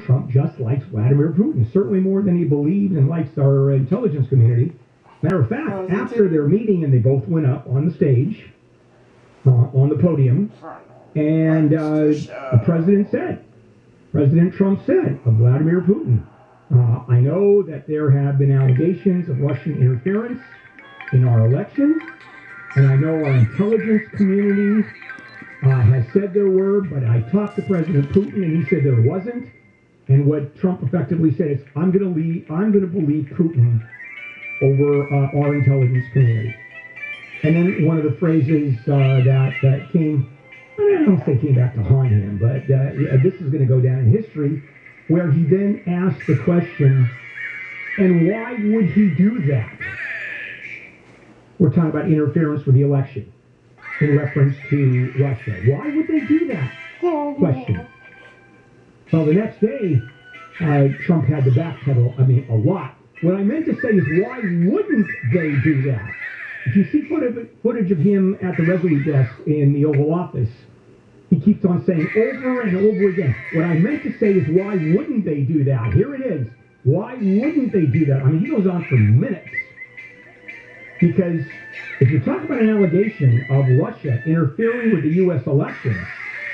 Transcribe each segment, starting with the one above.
Trump just likes Vladimir Putin, certainly more than he believes and likes our intelligence community. Matter of fact, after their meeting, and they both went up on the stage, on the podium, and the President Trump said of Vladimir Putin, I know that there have been allegations of Russian interference in our election, and I know our intelligence community has said there were, but I talked to President Putin, and he said there wasn't. And what Trump effectively said is, I'm going to believe Putin over our intelligence community. And then one of the phrases that came, I don't say came back to haunt him, but this is going to go down in history, where he then asked the question, and why would he do that? We're talking about interference with the election in reference to Russia. Why would they do that? Question. Well, the next day, Trump had to backpedal, a lot. What I meant to say is, why wouldn't they do that? If you see footage of him at the Resolute desk in the Oval Office, he keeps on saying over and over again. What I meant to say is, why wouldn't they do that? Here it is. Why wouldn't they do that? He goes on for minutes. Because if you talk about an allegation of Russia interfering with the U.S. election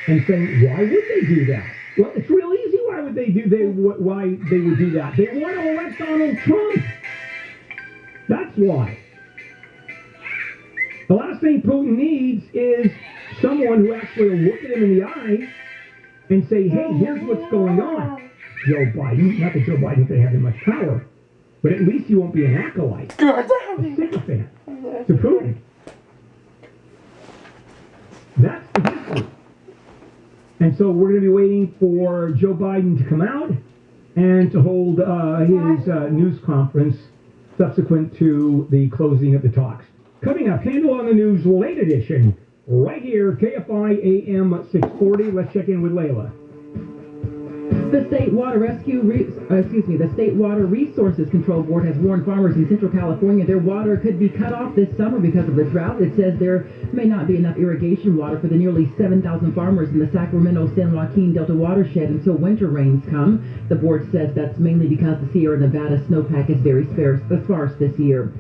and saying, why would they do that? Well, it's real easy. Why would they would do that? They want to elect Donald Trump. That's why. The last thing Putin needs is someone who actually will look at him in the eye and say, hey, here's what's going on. Joe Biden, not that Joe Biden's going to have that much power, but at least he won't be an acolyte, a sycophant to Putin. That's the history. And so we're going to be waiting for Joe Biden to come out and to hold his news conference subsequent to the closing of the talks. Coming up, Handle on the News Late Edition, right here, KFI AM 640. Let's check in with Layla. The State Water Resources Control Board has warned farmers in Central California their water could be cut off this summer because of the drought. It says there may not be enough irrigation water for the nearly 7,000 farmers in the Sacramento-San Joaquin Delta watershed until winter rains come. The board says that's mainly because the Sierra Nevada snowpack is very sparse this year.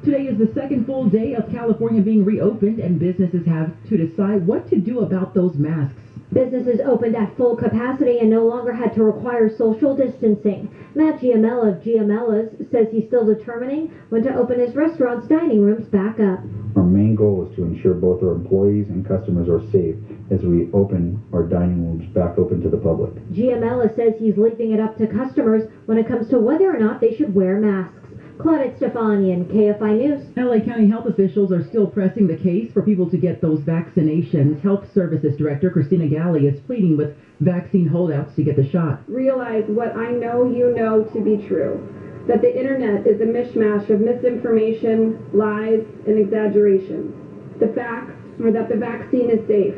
Today is the second full day of California being reopened, and businesses have to decide what to do about those masks. Businesses opened at full capacity and no longer had to require social distancing. Matt Giamella of Giamella's says he's still determining when to open his restaurant's dining rooms back up. Our main goal is to ensure both our employees and customers are safe as we open our dining rooms back open to the public. Giamella says he's leaving it up to customers when it comes to whether or not they should wear masks. Claudette Stefanian, KFI News. LA County health officials are still pressing the case for people to get those vaccinations. Health Services Director Christina Galley is pleading with vaccine holdouts to get the shot. Realize what I know you know to be true, that the internet is a mishmash of misinformation, lies, and exaggerations. The facts are that the vaccine is safe.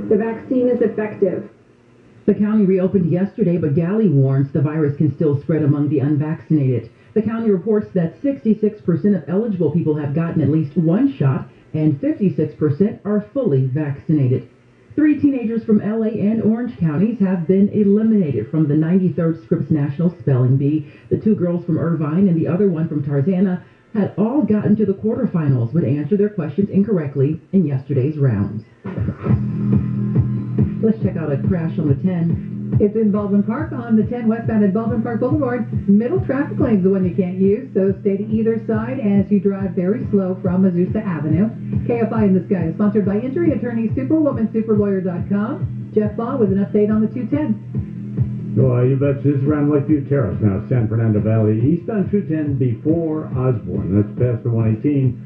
The vaccine is effective. The county reopened yesterday, but Galley warns the virus can still spread among the unvaccinated. The county reports that 66% of eligible people have gotten at least one shot, and 56% are fully vaccinated. 3 teenagers from LA and Orange counties have been eliminated from the 93rd Scripps National Spelling Bee. The 2 girls from Irvine and the other one from Tarzana had all gotten to the quarterfinals, but answered their questions incorrectly in yesterday's rounds. Let's check out a crash on the 10. It's in Baldwin Park on the 10 westbound at Baldwin Park Boulevard. Middle traffic lane's the one you can't use, so stay to either side as you drive very slow from Azusa Avenue. KFI in the Sky is sponsored by injury attorney SuperwomanSuperLawyer.com. Jeff Baugh with an update on the 210. Well, you bet. This is around Lakeview Terrace now, San Fernando Valley. Eastbound 210 before Osborne. That's past the 118.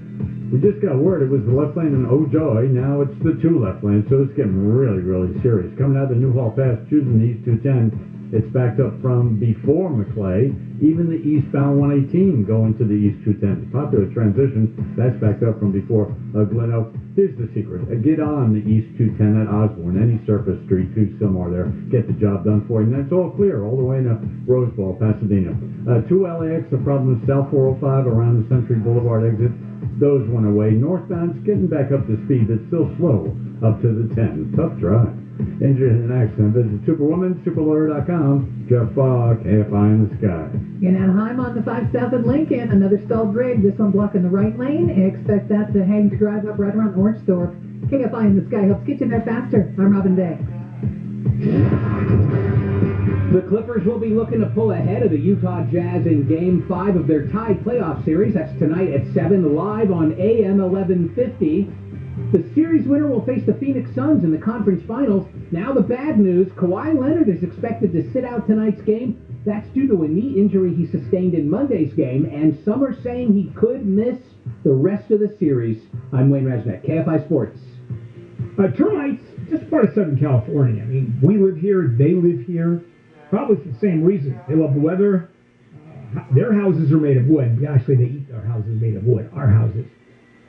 We just got word it was the left lane in Ojai. Now it's the 2 left lanes, so it's getting really, really serious. Coming out of the Newhall Pass, choosing the East 210, it's backed up from before Maclay. Even the eastbound 118 going to the East 210. Popular transition, that's backed up from before Glen Oak. Here's the secret. Get on the East 210 at Osborne. Any surface street, too similar there. Get the job done for you. And that's all clear all the way to Rosebud, Pasadena. 2 LAX, the problem is South 405 around the Century Boulevard exit. Those went away. Northbound's getting back up to speed, but still slow up to the 10. Tough drive. injured in an accident. Visit Superwoman, superlawyer.com. Jeff Fogg, KFI in the Sky. In Anaheim on the 5 South at Lincoln, another stalled rig, this one blocking the right lane. Expect that to hang to drive up right around Orangethorpe. KFI in the Sky helps get you there faster. I'm Robin Day. The Clippers will be looking to pull ahead of the Utah Jazz in Game 5 of their tied playoff series. That's tonight at 7, live on AM 1150. The series winner will face the Phoenix Suns in the conference finals. Now the bad news, Kawhi Leonard is expected to sit out tonight's game. That's due to a knee injury he sustained in Monday's game, and some are saying he could miss the rest of the series. I'm Wayne Resnick, KFI Sports. Termites, just part of Southern California. I mean, we live here, they live here, probably for the same reason. They love the weather. Their houses are made of wood. Actually, they eat their houses made of wood, our houses.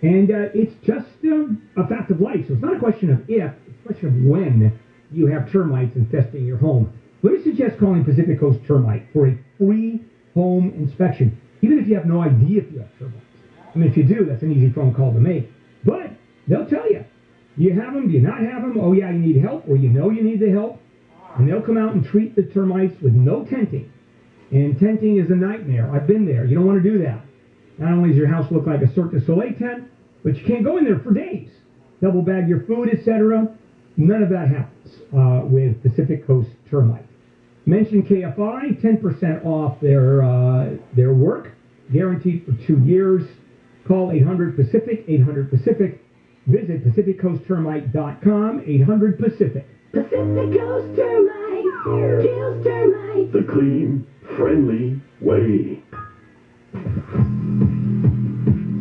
And it's just a fact of life. So it's not a question of if, it's a question of when you have termites infesting your home. Let me suggest calling Pacific Coast Termite for a free home inspection, even if you have no idea if you have termites. I mean, if you do, that's an easy phone call to make. But they'll tell you. Do you have them? Do you not have them? Oh, yeah, you need help, or you know you need the help. And they'll come out and treat the termites with no tenting. And tenting is a nightmare. I've been there. You don't want to do that. Not only does your house look like a Cirque du Soleil tent, but you can't go in there for days. Double bag your food, etc. None of that happens with Pacific Coast Termite. Mention KFI, 10% off their work, guaranteed for 2 years. Call 800-PACIFIC, 800-PACIFIC. Visit PacificCoastTermite.com, 800-PACIFIC. Pacific Coast Termite kills termites the clean, friendly way.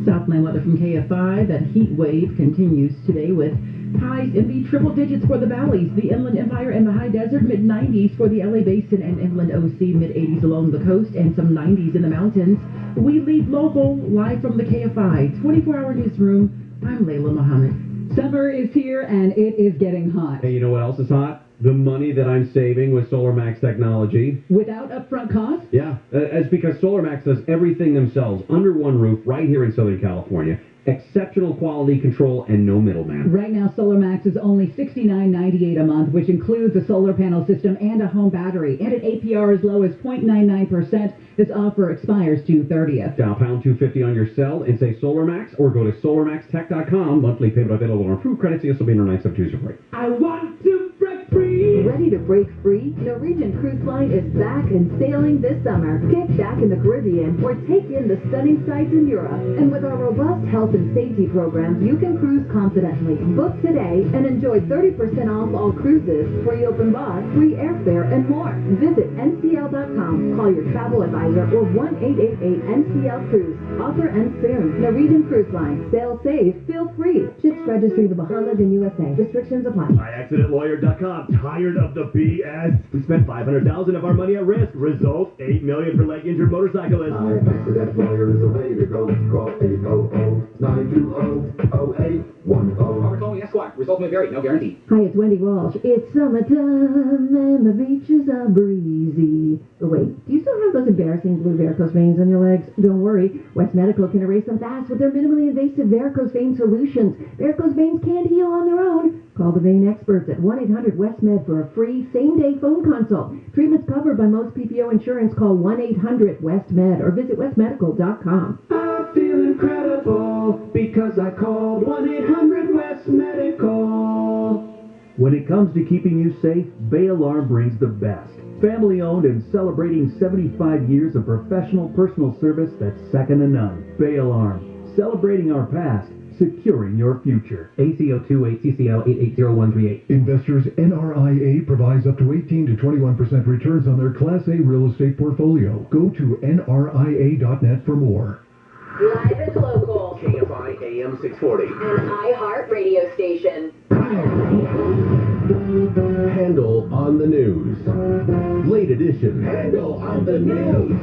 Southland weather from KFI. That heat wave continues today with highs in the triple digits for the valleys, the Inland Empire and the High Desert, mid-90s for the LA Basin and Inland OC, mid-80s along the coast, and some 90s in the mountains. We lead local, live from the KFI 24-hour newsroom. I'm Layla Muhammad. Summer is here and it is getting hot. Hey, you know what else is hot? The money that I'm saving with SolarMax technology. Without upfront cost? Yeah, it's because SolarMax does everything themselves under one roof right here in Southern California. Exceptional quality control and no middleman. Right now, SolarMax is only $69.98 a month, which includes a solar panel system and a home battery, and an APR as low as 0.99%. This offer expires June 30th. Dial pound 250 on your cell and say SolarMax, or go to solarmaxtech.com. Monthly payment available on approved credits. This will be in our 972 rate. I want to break free. Ready to break free? Norwegian Cruise Line is back and sailing this summer. Get back in the Caribbean or take in the stunning sights in Europe. And with our robust health and safety program, you can cruise confidently. Book today and enjoy 30% off all cruises, free open bar, free airfare, and more. Visit ncl.com, call your travel advisor, or 1-888-NCL-CRUISE. Offer ends soon. Norwegian Cruise Line. Sail safe, feel free. Ships Registry, the Bahamas and USA. Restrictions apply. MyAccidentLawyer.com. Tired of the BS? We spent $500,000 of our money at risk. Result, $8 million for leg-injured motorcyclists. Accident Lawyer is the way to go. Call 800-920-0810. Robert calling Esquire. Result may vary. No guarantee. Hi, it's Wendy Walsh. It's summertime and the beaches are breezy. But wait, do you still have those embarrassing blue varicose veins on your legs? Don't worry. West Medical can erase them fast with their minimally invasive varicose vein solutions. Varicose veins can't heal on their own. Call the vein experts at 1-800-WEST-MED for a free same-day phone consult. Treatments covered by most PPO insurance. Call 1-800-WEST-MED or visit westmedical.com. I feel incredible because I called 1-800-WEST-MEDICAL. When it comes to keeping you safe, Bay Alarm brings the best. Family-owned and celebrating 75 years of professional personal service that's second to none. Bay Alarm, celebrating our past, securing your future. ACO28CCL880138. Investors NRIA provides up to 18 to 21% returns on their Class A real estate portfolio. Go to nria.net for more. Live and local. KFI AM 640. An iHeart radio station. Handle on the news. Late edition. Handle on the news.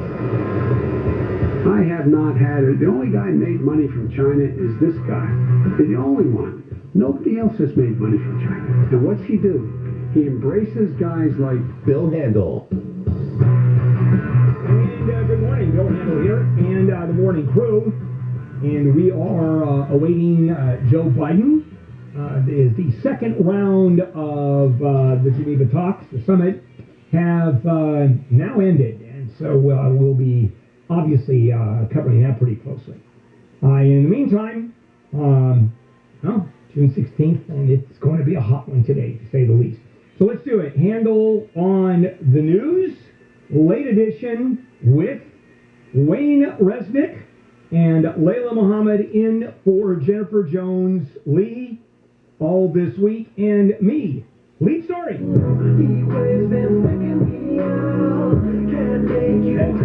I have not had it. The only guy who made money from China is this guy. He's the only one. Nobody else has made money from China. And what's he do? He embraces guys like Bill Handel. And good morning, Bill Handel here, and the morning crew. And we are awaiting Joe Biden is the second round of the Geneva talks, the summit, have now ended. And so we'll be obviously covering that pretty closely. In the meantime, June 16th, and it's going to be a hot one today, to say the least. So let's do it. Handle on the news, late edition with Wayne Resnick and Layla Muhammad in for Jennifer Jones Lee all this week, and me, lead story. That's going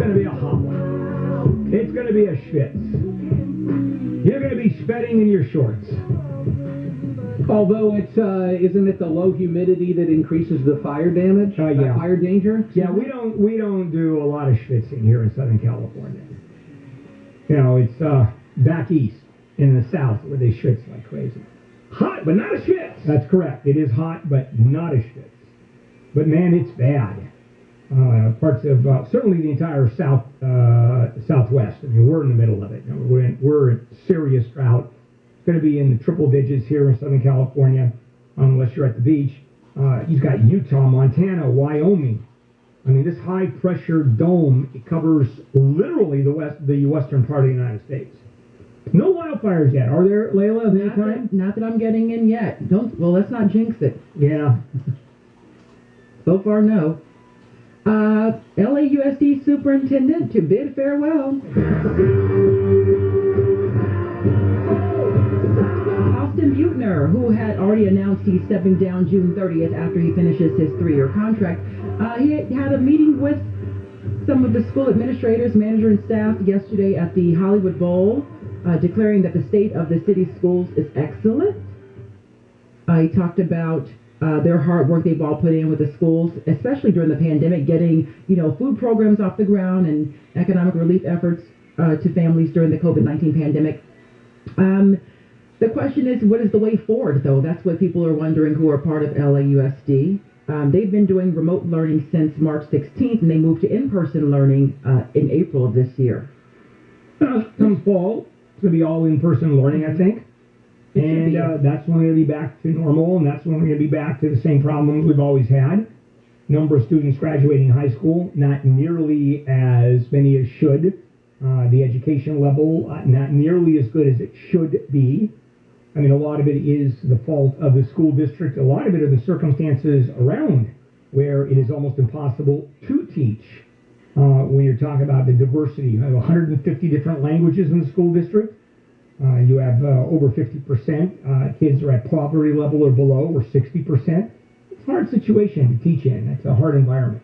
to be a hot one. It's going to be a schwitz. You're going to be sweating in your shorts. Although it's isn't it the low humidity that increases the fire damage? Yeah. Fire danger? Yeah, we don't do a lot of schwitzing here in Southern California. You know, it's back east in the south where they schwitz like crazy. Hot, but not a schwitz. That's correct. It is hot, but not a schwitz. But man, it's bad. Parts of certainly the entire southwest. I mean, we're in the middle of it. You know, we're in serious drought. It's going to be in the triple digits here in Southern California, unless you're at the beach. You've got Utah, Montana, Wyoming. I mean, this high-pressure dome, it covers literally the western part of the United States. No wildfires yet, are there, Layla, of any kind? Not that I'm getting in yet. Let's not jinx it. Yeah. So far, no. LAUSD superintendent to bid farewell. Austin Butner, who had already announced he's stepping down June 30th after he finishes his 3-year contract, he had a meeting with some of the school administrators, manager, and staff yesterday at the Hollywood Bowl, declaring that the state of the city's schools is excellent. He talked about their hard work they've all put in with the schools, especially during the pandemic, getting food programs off the ground and economic relief efforts to families during the COVID-19 pandemic. The question is, what is the way forward, though? That's what people are wondering who are part of LAUSD. They've been doing remote learning since March 16th, and they moved to in-person learning in April of this year. Come fall, it's going to be all in-person learning, I think. And that's when we're going to be back to normal, and that's when we're going to be back to the same problems we've always had. Number of students graduating high school, not nearly as many as should. The education level, not nearly as good as it should be. I mean, a lot of it is the fault of the school district. A lot of it are the circumstances around where it is almost impossible to teach. When you're talking about the diversity, you have 150 different languages in the school district. You have over 50% kids are at poverty level or below, or 60%. It's a hard situation to teach in. It's a hard environment.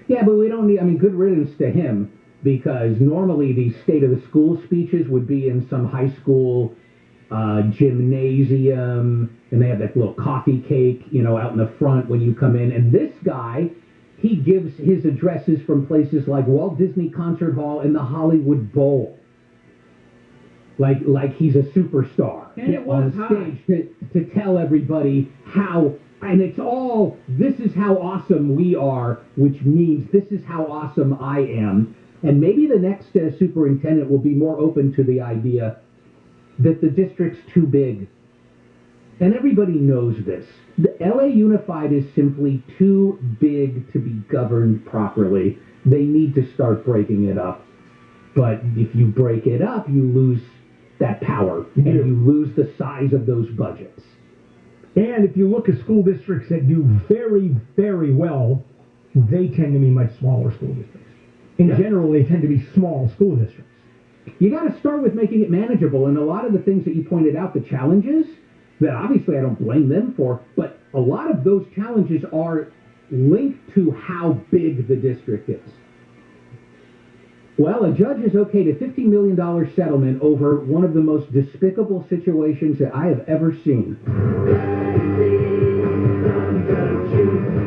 Yeah, but we don't need, good riddance to him, because normally the state of the school speeches would be in some high school gymnasium, and they have that little coffee cake, out in the front when you come in. And this guy, he gives his addresses from places like Walt Disney Concert Hall and the Hollywood Bowl. Like he's a superstar. And it was on stage to tell everybody how, and it's all, this is how awesome we are, which means this is how awesome I am. And maybe the next superintendent will be more open to the idea that the district's too big. And everybody knows this. The LA Unified is simply too big to be governed properly. They need to start breaking it up. But if you break it up, you lose that power, and you lose the size of those budgets. And if you look at school districts that do very, very well, they tend to be much smaller school districts. In general, they tend to be small school districts. You got to start with making it manageable, and a lot of the things that you pointed out, the challenges, that obviously I don't blame them for, but a lot of those challenges are linked to how big the district is. Well, a judge has okayed a $50 million settlement over one of the most despicable situations that I have ever seen.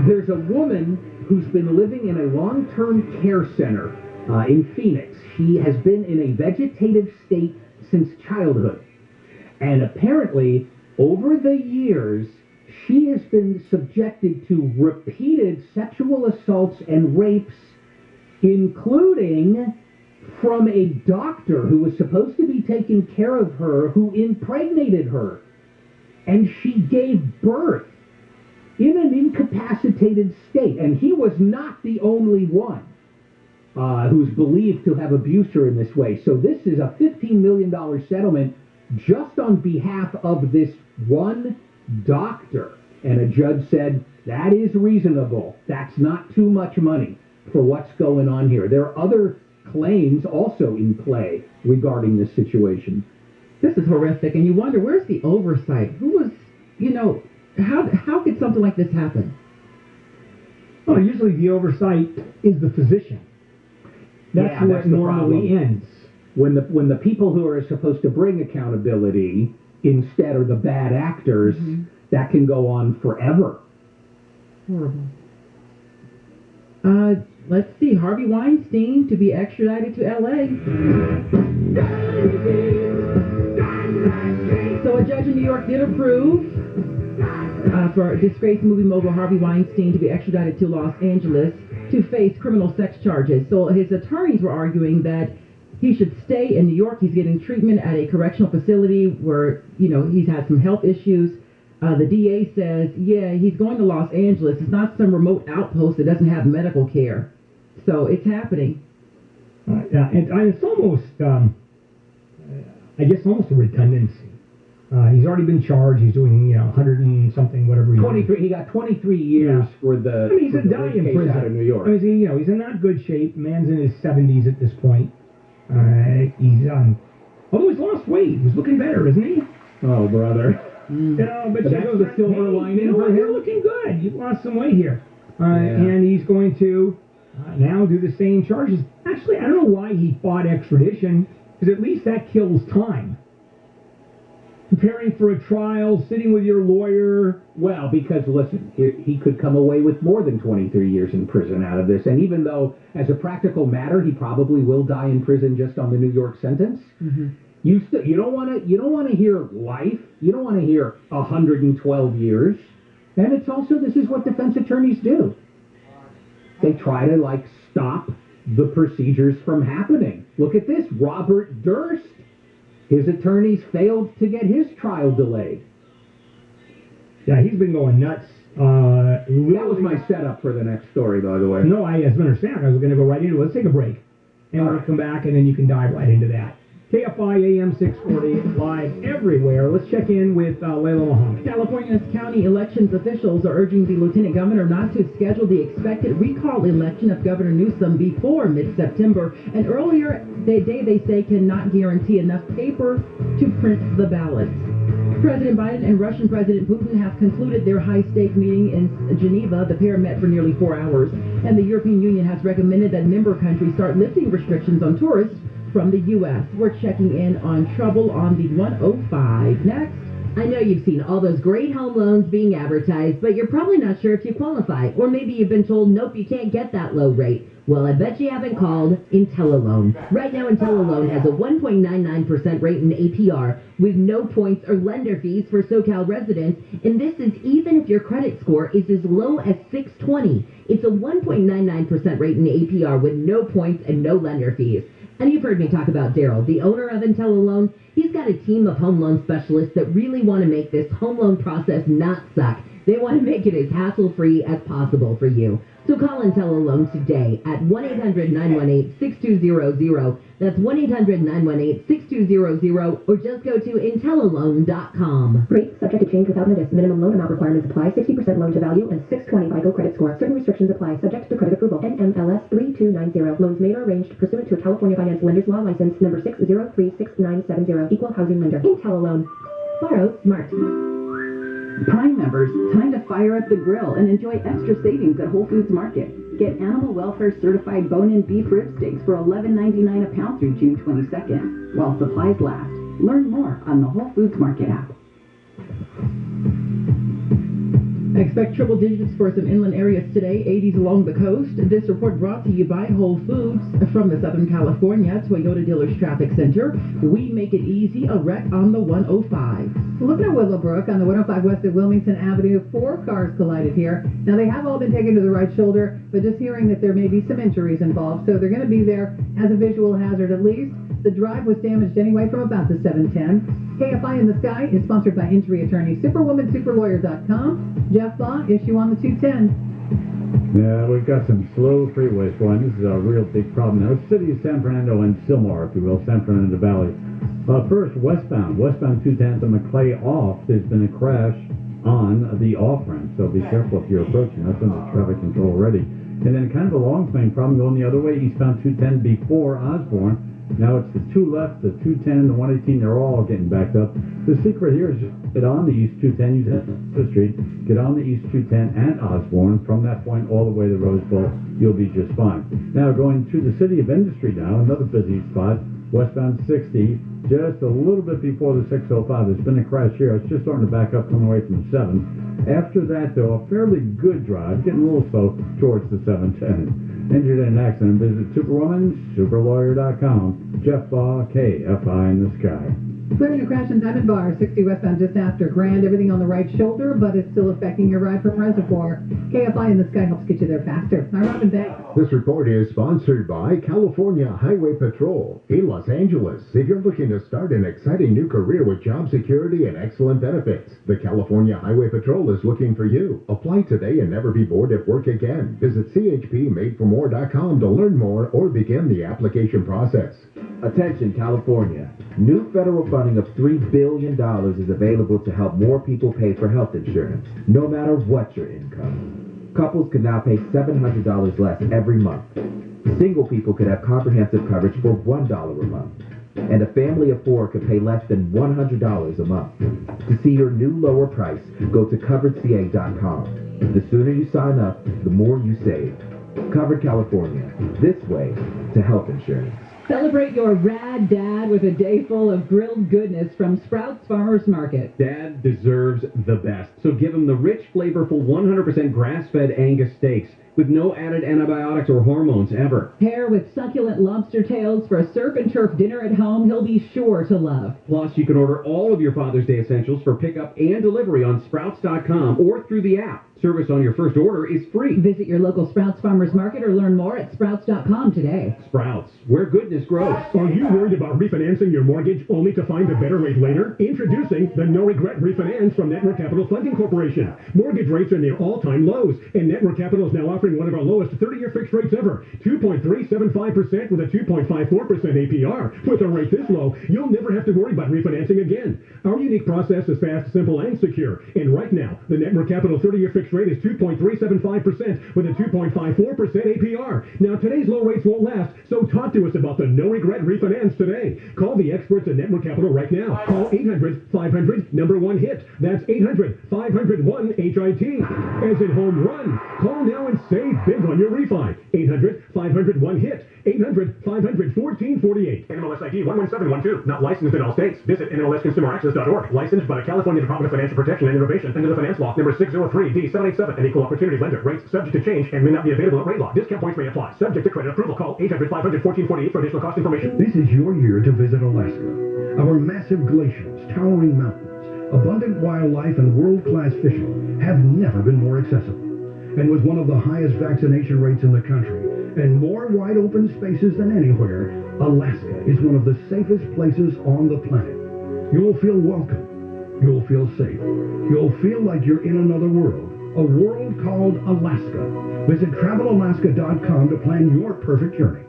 There's a woman who's been living in a long-term care center in Phoenix. She has been in a vegetative state since childhood. And apparently, over the years, she has been subjected to repeated sexual assaults and rapes, including from a doctor who was supposed to be taking care of her, who impregnated her. and she gave birth in an incapacitated state. And he was not the only one who's believed to have abused her in this way. So this is a $15 million settlement just on behalf of this one doctor. And a judge said, that is reasonable. That's not too much money for what's going on here. There are other claims also in play regarding this situation. This is horrific, and you wonder, where's the oversight? Who was, how could something like this happen? Well, usually the oversight is the physician. That's where it normally ends. When the people who are supposed to bring accountability instead are the bad actors, that can go on forever. Horrible. Let's see. Harvey Weinstein to be extradited to L.A. So a judge in New York did approve for disgraced movie mogul Harvey Weinstein to be extradited to Los Angeles to face criminal sex charges. So his attorneys were arguing that he should stay in New York. He's getting treatment at a correctional facility where, he's had some health issues. The DA says, he's going to Los Angeles. It's not some remote outpost that doesn't have medical care. So it's happening. And it's almost, almost a redundancy. He's already been charged. He's doing, 100 and something, whatever. 23. He got 23 years for the. He's a dying in prison out of New York. He's in not good shape. Man's in his 70s at this point. Although he's lost weight, he's looking better, isn't he? Oh, brother. But that's the silver lining for him. You're looking good. You've lost some weight here. And he's going to now do the same charges. Actually, I don't know why he fought extradition, because at least that kills time. Preparing for a trial, sitting with your lawyer. Well, because, listen, he could come away with more than 23 years in prison out of this. And even though, as a practical matter, he probably will die in prison just on the New York sentence, you don't want to hear life. You don't want to hear 112 years. And it's also, this is what defense attorneys do. They try to, stop the procedures from happening. Look at this. Robert Durst. His attorneys failed to get his trial delayed. Yeah, he's been going nuts. That was my setup for the next story, by the way. No, as a matter of fact, I was going to go right into it. Let's take a break. And we'll come back, and then you can dive right into that. KFI AM 640, live everywhere. Let's check in with Layla Muhammad. California's county elections officials are urging the lieutenant governor not to schedule the expected recall election of Governor Newsom before mid-September. And earlier they say cannot guarantee enough paper to print the ballots. President Biden and Russian President Putin have concluded their high-stake meeting in Geneva. The pair met for nearly 4 hours. And the European Union has recommended that member countries start lifting restrictions on tourists from the U.S. We're checking in on trouble on the 105. Next. I know you've seen all those great home loans being advertised, but you're probably not sure if you qualify. Or maybe you've been told, nope, you can't get that low rate. Well, I bet you haven't called IntelliLoan. Right now, IntelliLoan has a 1.99% rate in APR with no points or lender fees for SoCal residents. And this is even if your credit score is as low as 620. It's a 1.99% rate in APR with no points and no lender fees. And you've heard me talk about Daryl, the owner of IntelliLoan. He's got a team of home loan specialists that really want to make this home loan process not suck. They want to make it as hassle-free as possible for you. So call IntelliLoan today at 1-800-918-6200. That's 1-800-918-6200, or just go to IntelliLoan.com. Rates subject to change without notice. Minimum loan amount requirements apply. 60% loan to value and 620 FICO credit score. Certain restrictions apply. Subject to credit approval. NMLS 3290. Loans made or arranged pursuant to a California Finance Lenders Law license number 6036970. Equal housing lender. IntelliLoan. Borrow smart. Prime members, time to fire up the grill and enjoy extra savings at Whole Foods Market. Get animal welfare certified bone-in beef rib steaks for $11.99 a pound through June 22nd, while supplies last. Learn more on the Whole Foods Market app. Expect triple digits for some inland areas today, 80s along the coast. This report brought to you by Whole Foods from the Southern California Toyota Dealers Traffic Center. We make it easy, a wreck on the 105. Looking at Willowbrook on the 105 west of Wilmington Avenue, 4 cars collided here. Now, they have all been taken to the right shoulder, but just hearing that there may be some injuries involved, so they're going to be there as a visual hazard at least. The drive was damaged anyway from about the 710. KFI in the Sky is sponsored by injury attorney superwomansuperlawyer.com. Jeff Baugh, issue on the 210. Yeah, we've got some slow freeways going. This is a real big problem now. It's City of San Fernando and Sylmar, if you will, San Fernando Valley. First, westbound 210 to Maclay off. There's been a crash on the off-ramp, so be careful if you're approaching. That's under traffic control already. And then kind of a long plane problem going the other way, eastbound 210 before Osborne. Now it's the two left, the 210 and the 118, they're all getting backed up. The secret here is just get on the East 210, use the street, get on the East 210 and Osborne. From that point all the way to Rose Bowl, you'll be just fine. Now going to the City of Industry now, another busy spot, westbound 60, just a little bit before the 605. There's been a crash here. It's just starting to back up coming away from 7. After that, though, a fairly good drive, getting a little slow towards the 710. Injured in an accident, visit superwomansuperlawyer.com. Jeff Baugh, KFI in the Sky. Clearing a crash in Diamond Bar, 60 westbound just after Grand. Everything on the right shoulder, but it's still affecting your ride from Reservoir. KFI in the Sky helps get you there faster. I'm Robin Banks. This report is sponsored by California Highway Patrol in Los Angeles. If you're looking to start an exciting new career with job security and excellent benefits, the California Highway Patrol is looking for you. Apply today and never be bored at work again. Visit chpmadeformore.com to learn more or begin the application process. Attention, California. New federal funding of $3 billion is available to help more people pay for health insurance, no matter what your income. Couples could now pay $700 less every month. Single people could have comprehensive coverage for $1 a month. And a family of 4 could pay less than $100 a month. To see your new lower price, go to coveredca.com. The sooner you sign up, the more you save. Covered California. This way to health insurance. Celebrate your rad dad with a day full of grilled goodness from Sprouts Farmers Market. Dad deserves the best, so give him the rich, flavorful, 100% grass-fed Angus steaks with no added antibiotics or hormones ever. Pair with succulent lobster tails for a surf and turf dinner at home he'll be sure to love. Plus, you can order all of your Father's Day essentials for pickup and delivery on Sprouts.com or through the app. Service on your first order is free. Visit your local Sprouts Farmers Market or learn more at Sprouts.com today. Sprouts, where goodness grows. Are you worried about refinancing your mortgage only to find a better rate later? Introducing the No Regret Refinance from Network Capital Funding Corporation. Mortgage rates are near all-time lows, and Network Capital is now offering one of our lowest 30-year fixed rates ever, 2.375% with a 2.54% APR. With a rate this low, you'll never have to worry about refinancing again. Our unique process is fast, simple, and secure. And right now, the Network Capital 30-year fixed rate is 2.375% with a 2.54% APR. Now, today's low rates won't last, so talk to us about the No Regret Refinance today. Call the experts at Network Capital right now. Call 800-500-1-HIT. That's 800-500-1-HIT. As in home run. Call now and save big on your refi. 800-500-1-HIT. 800-500-1448. NMLS ID 11712. Not licensed in all states. Visit NMLSConsumerAccess.org. Licensed by the California Department of Financial Protection and Innovation under the Finance Law number 603D787. An equal opportunity lender. Rates subject to change and may not be available at rate law. Discount points may apply. Subject to credit approval. Call 800-500-1448 for additional cost information. This is your year to visit Alaska. Our massive glaciers, towering mountains, abundant wildlife, and world-class fishing have never been more accessible. And with one of the highest vaccination rates in the country and more wide open spaces than anywhere, Alaska is one of the safest places on the planet. You'll feel welcome. You'll feel safe. You'll feel like you're in another world. A world called Alaska. Visit travelalaska.com to plan your perfect journey.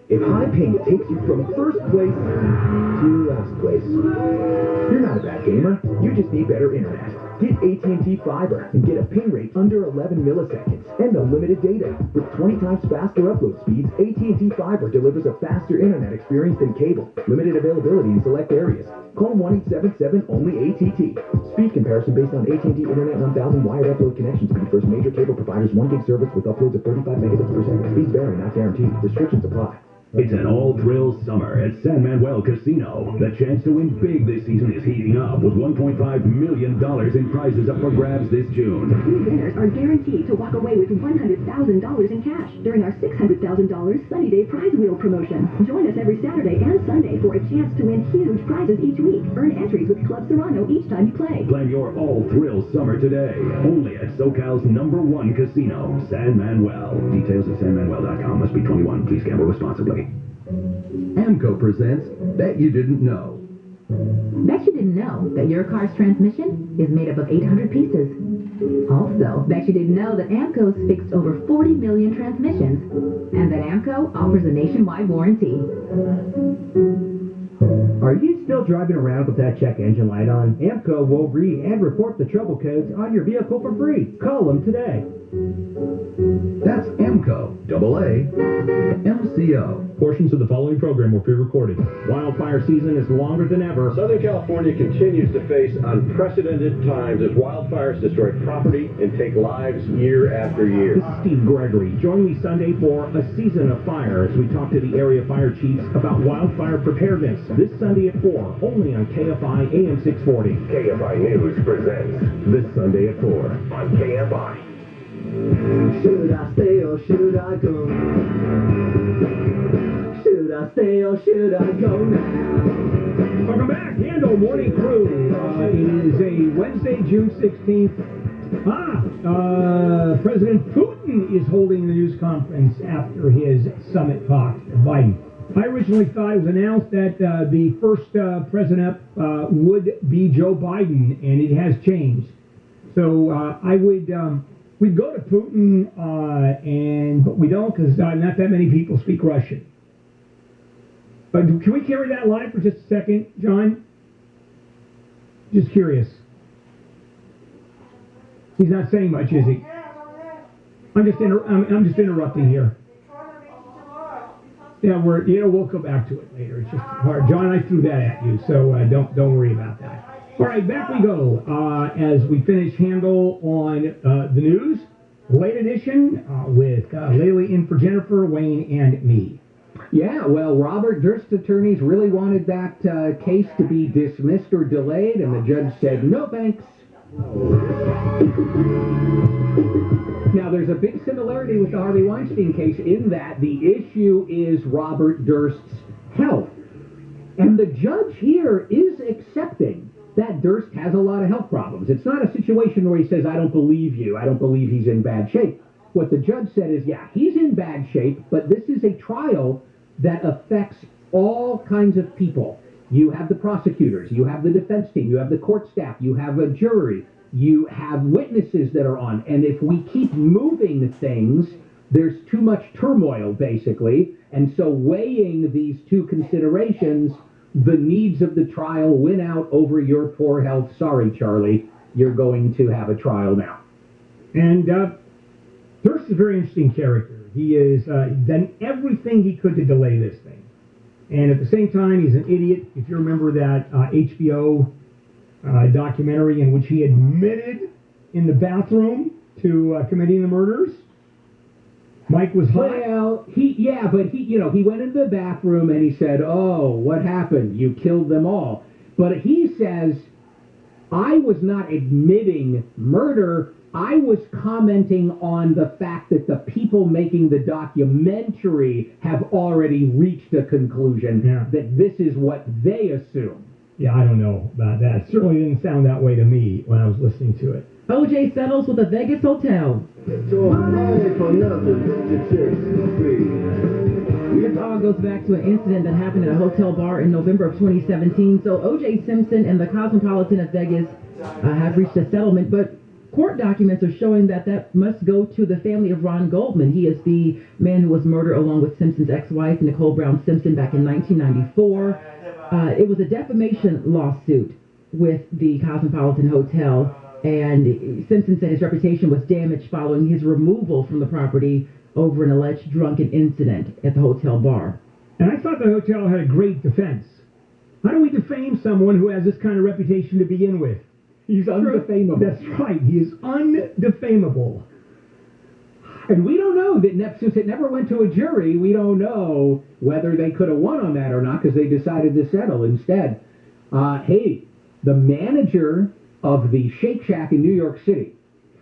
If high ping takes you from first place to last place, you're not a bad gamer. You just need better internet. Get AT&T Fiber and get a ping rate under 11 milliseconds and unlimited data. With 20 times faster upload speeds, AT&T Fiber delivers a faster internet experience than cable. Limited availability in select areas. Call 1-877-ONLY-ATT. Speed comparison based on AT&T Internet 1000 wired upload connections to the first major cable provider's 1 gig service with uploads of 35 megabits per second. Speeds vary, not guaranteed. Restrictions apply. It's an all-thrills summer at San Manuel Casino. The chance to win big this season is heating up with $1.5 million in prizes up for grabs this June. New winners are guaranteed to walk away with $100,000 in cash during our $600,000 Sunny Day Prize Wheel promotion. Join us every Saturday and Sunday for a chance to win huge prizes each week. Earn entries with Club Serrano each time you play. Plan your all-thrills summer today. Only at SoCal's #1 casino, San Manuel. Details at sanmanuel.com. Must be 21. Please gamble responsibly. Amco presents Bet You Didn't Know. Bet you didn't know that your car's transmission is made up of 800 pieces. Also, bet you didn't know that Amco's fixed over 40 million transmissions, and that Amco offers a nationwide warranty. Are you still driving around with that check engine light on? Amco will read and report the trouble codes on your vehicle for free. Call them today. That's Amco, AA, MCO. Portions of the following program were pre-recorded. Wildfire season is longer than ever. Southern California continues to face unprecedented times as wildfires destroy property and take lives year after year. This is Steve Gregory. Join me Sunday for A Season of Fire as we talk to the area fire chiefs about wildfire preparedness. This Sunday at 4, only on KFI AM 640. KFI News presents this Sunday at 4 on KFI. Should I stay or should I go? Should I stay or should I go now? Welcome back, Handle Morning Crew. It is a Wednesday, June 16th. President Putin is holding the news conference after his summit talk with Biden. I originally thought it was announced that the first president would be Joe Biden, and it has changed. So we'd go to Putin, but we don't because not that many people speak Russian. But can we carry that live for just a second, John? Just curious. He's not saying much, is he? I'm just interrupting here. Yeah, we'll go back to it later. It's just hard. John, I threw that at you, so don't worry about that. All right, back we go as we finish Handle on the news, late edition with Laylee in for Jennifer, Wayne, and me. Yeah, well, Robert Durst's attorneys really wanted that case to be dismissed or delayed, and the judge said, no thanks. Now, there's a big similarity with the Harvey Weinstein case in that the issue is Robert Durst's health. And the judge here is accepting that Durst has a lot of health problems. It's not a situation where he says, I don't believe you. I don't believe he's in bad shape. What the judge said is, yeah, he's in bad shape, but this is a trial that affects all kinds of people. You have the prosecutors, you have the defense team, you have the court staff, you have a jury, you have witnesses that are on. And if we keep moving things, there's too much turmoil, basically. And so weighing these two considerations, the needs of the trial win out over your poor health. Sorry, Charlie, you're going to have a trial now. And Durst is a very interesting character. He has done everything he could to delay this thing. And at the same time, he's an idiot. If you remember that HBO documentary in which he admitted in the bathroom to committing the murders, Mike was hot. Well, he went into the bathroom and he said, oh, what happened? You killed them all. But he says, I was not admitting murder. I was commenting on the fact that the people making the documentary have already reached a conclusion that this is what they assume. Yeah, I don't know about that. It certainly didn't sound that way to me when I was listening to it. OJ settles with a Vegas hotel. This all goes back to an incident that happened at a hotel bar in November of 2017. So O.J. Simpson and the Cosmopolitan of Vegas have reached a settlement, but court documents are showing that must go to the family of Ron Goldman. He is the man who was murdered along with Simpson's ex-wife, Nicole Brown Simpson, back in 1994. It was a defamation lawsuit with the Cosmopolitan Hotel, and Simpson said his reputation was damaged following his removal from the property over an alleged drunken incident at the hotel bar. And I thought the hotel had a great defense. How do we defame someone who has this kind of reputation to begin with? He's undefamable. That's right. He is undefamable. And we don't know that since it never went to a jury, we don't know whether they could have won on that or not because they decided to settle instead. The manager of the Shake Shack in New York City,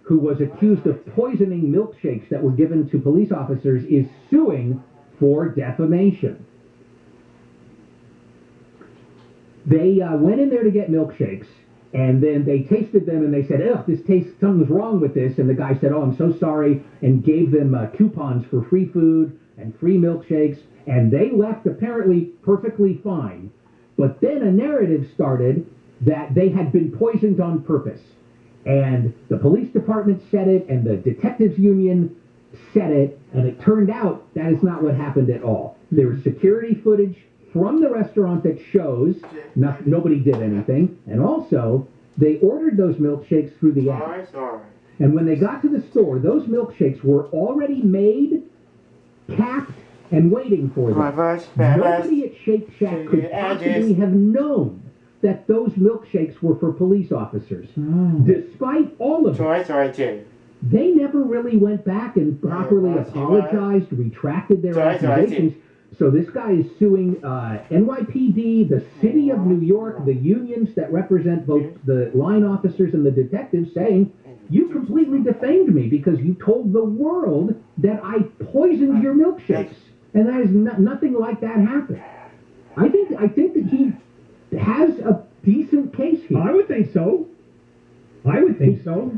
who was accused of poisoning milkshakes that were given to police officers, is suing for defamation. They went in there to get milkshakes, and then they tasted them, and they said, ugh, something's wrong with this. And the guy said, oh, I'm so sorry, and gave them coupons for free food and free milkshakes. And they left apparently perfectly fine. But then a narrative started that they had been poisoned on purpose. And the police department said it, and the detectives union said it, and it turned out that is not what happened at all. There was security footage from the restaurant that shows nobody did anything, and also they ordered those milkshakes through the app. And when they got to the store, those milkshakes were already made, capped, and waiting for them. Nobody at Shake Shack could possibly have known that those milkshakes were for police officers. Despite all of it, they never really went back and properly apologized, retracted their accusations. So this guy is suing NYPD, the city of New York, the unions that represent both the line officers and the detectives, saying, you completely defamed me because you told the world that I poisoned your milkshakes. And that is nothing like that happened. I think that he has a decent case here. I would think so.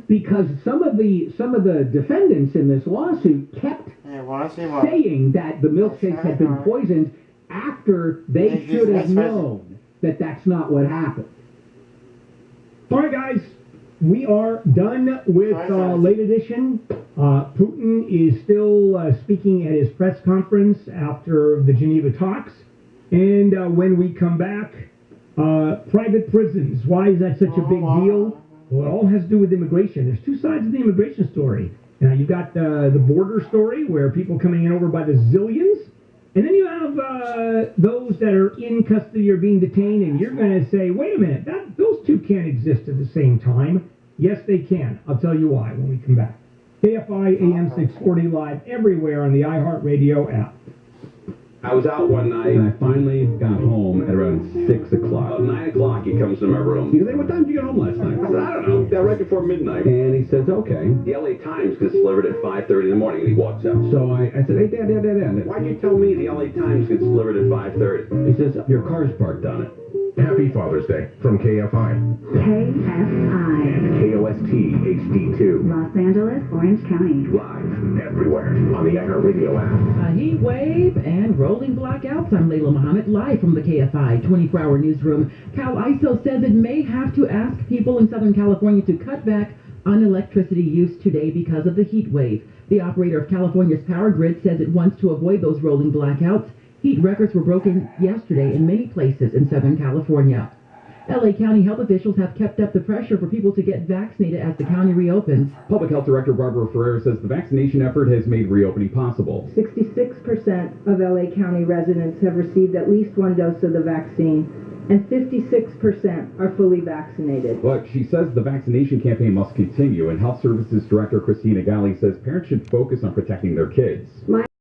Because some of the defendants in this lawsuit kept saying that the milkshakes had been poisoned after they should have known that that's not what happened. All right, guys, we are done with Late Edition. Putin is still speaking at his press conference after the Geneva talks. And when we come back, private prisons. Why is that such a big deal? Well, it all has to do with immigration. There's two sides of the immigration story. Now, you've got the border story where people coming in over by the zillions. And then you have those that are in custody or being detained, and you're going to say, wait a minute, those two can't exist at the same time. Yes, they can. I'll tell you why when we come back. KFI AM 640 live everywhere on the iHeartRadio app. I was out one night, and I finally got home at around 6 o'clock. About 9 o'clock, he comes to my room. He goes, hey, what time did you get home last night? I said, I don't know. Got right before midnight. And he says, okay. The LA Times gets delivered at 5:30 in the morning, and he walks out. So I said, hey, Dad, why'd you tell me the LA Times gets delivered at 5:30? He says, your car's parked on it. Happy Father's Day from KFI. KFI. And KOST HD2. Los Angeles, Orange County. Live everywhere on the iHeartRadio app. A heat wave and rolling blackouts. I'm Layla Muhammad, live from the KFI 24-hour newsroom. Cal ISO says it may have to ask people in Southern California to cut back on electricity use today because of the heat wave. The operator of California's power grid says it wants to avoid those rolling blackouts. Heat records were broken yesterday in many places in Southern California. LA County health officials have kept up the pressure for people to get vaccinated as the county reopens. Public Health Director Barbara Ferrer says the vaccination effort has made reopening possible. 66% of LA County residents have received at least one dose of the vaccine, and 56% are fully vaccinated. But she says the vaccination campaign must continue, and Health Services Director Christina Galli says parents should focus on protecting their kids. My